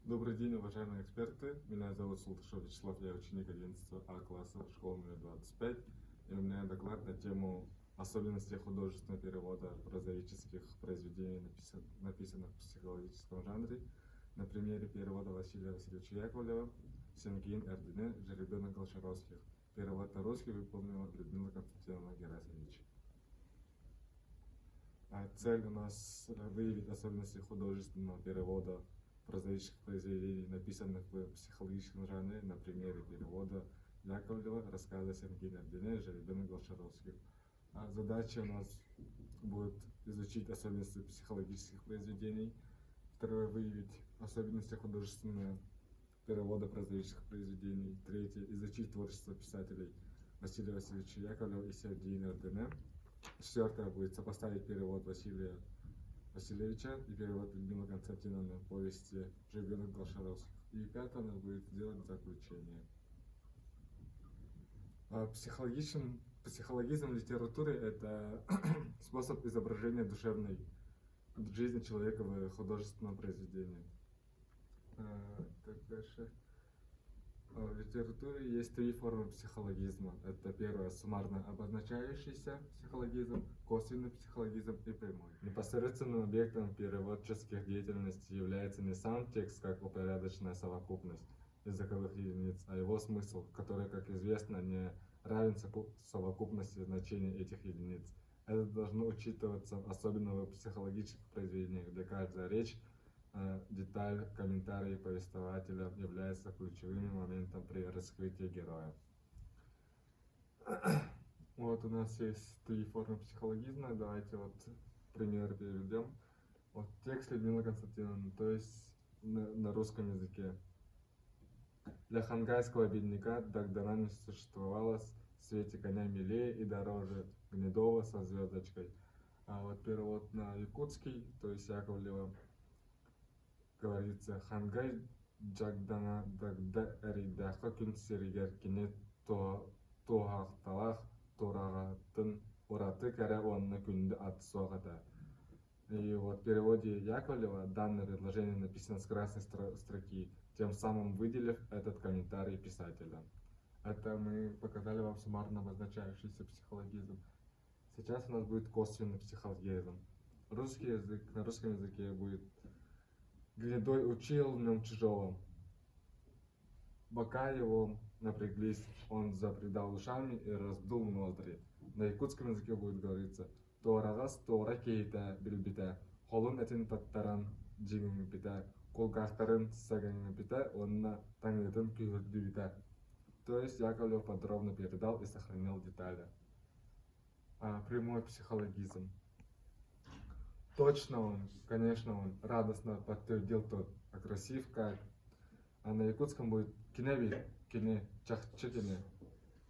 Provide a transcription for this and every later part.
Добрый день, уважаемые эксперты. Меня зовут Султашев Вячеслав, я ученик 11 А класса школы номер 25. И у меня доклад на тему особенности художественного перевода прозаических произведений, написанных в психологическом жанре, на примере перевода Василия Васильевича Яковлева «Сенгин Эрдене. Жеребенок Голшаровских». Перевод на русский выполнила Людмила Константиновна Герасимович. Цель у нас выявить особенности художественного перевода прозаических произведений, написанных в психологическом жанре, на примере перевода Яковлева рассказа Сенгин Эрдене «Жеребенок Голшаровских». Задача у нас будет изучить особенности психологических произведений. Второе, выявить особенности художественного перевода прозаических произведений. Третье, изучить творчество писателей Василия Васильевича Яковлева и Сенгина Эрдене. Четвертое будет сопоставить перевод Василия Васильевича и перевод Людмилы Константиновны повести «Жеребенок Голшаровских». И пятое у нас будет сделать заключение. Психологизм литературы – это способ изображения душевной жизни человека в художественном произведении. Так, дальше. В литературе есть три формы психологизма. Это первое – суммарно обозначающийся психологизм, косвенный психологизм и прямой. Непосредственным объектом переводческих деятельностей является не сам текст как упорядоченная совокупность языковых единиц, а его смысл, который, как известно, не равен совокупности значений этих единиц. Это должно учитываться особенно в психологических произведениях, где каждая речь, деталь, комментарий повествователя является ключевым моментом при раскрытии героя. Вот у нас есть три формы психологизма. Давайте вот пример переведем. Вот текст Людмилы Константиновны, то есть на русском языке. Для хангайского бедняка Дагдана не существовало в свете коня милее и дороже Гнедова со звездочкой. А вот перевод на якутский, то есть Яковлева, говорится: хангай джагдана дагда эридахка күн сиригер кине тухахталах турагатын ураты кәрі онны күнді аты соғата. И вот в переводе Яковлева данное предложение написано с красной строки, тем самым выделив этот комментарий писателя. Это мы показали вам суммарно обозначающийся психологизм. Сейчас у нас будет косвенный психологизм. Русский язык, на русском языке будет: Гнедой учил в нем чужого. Бока его напряглись, он запредал ушами и раздул ноздри. На якутском языке будет говориться: Торагас тора кейта билбита, холун этин таттаран джигингпита, колгахтарын сагингпита, онна тангетин кюрдюбита. То есть Яковлев подробно передал и сохранил детали. Прямой психологизм. Точно он, конечно, он радостно подтвердил тот, а красив как. А на якутском будет киневи, кине, чахчикине,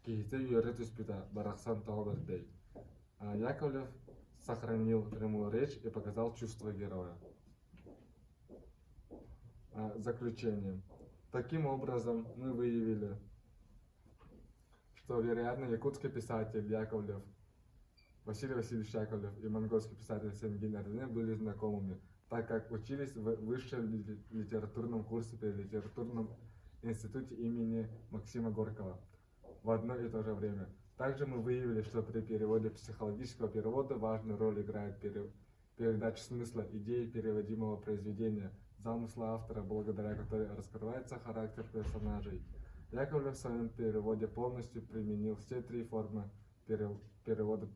кихите юретуспита, барахсан таобердей. А Яковлев сохранил прямую речь и показал чувство героя. Заключение. Таким образом, мы выявили, что, вероятно, якутский писатель Яковлев, Василий Васильевич Яковлев и монгольский писатель Сенгин Эрдене были знакомыми, так как учились в высшем литературном курсе при литературном институте имени Максима Горького в одно и то же время. Также мы выявили, что при переводе психологического перевода важную роль играет передача смысла идеи переводимого произведения, замысла автора, благодаря которой раскрывается характер персонажей. Яковлев в своем переводе полностью применил все три формы перевода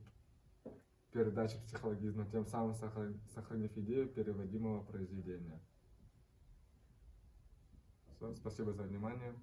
передачи психологизма, тем самым сохранив идею переводимого произведения. Все, спасибо за внимание.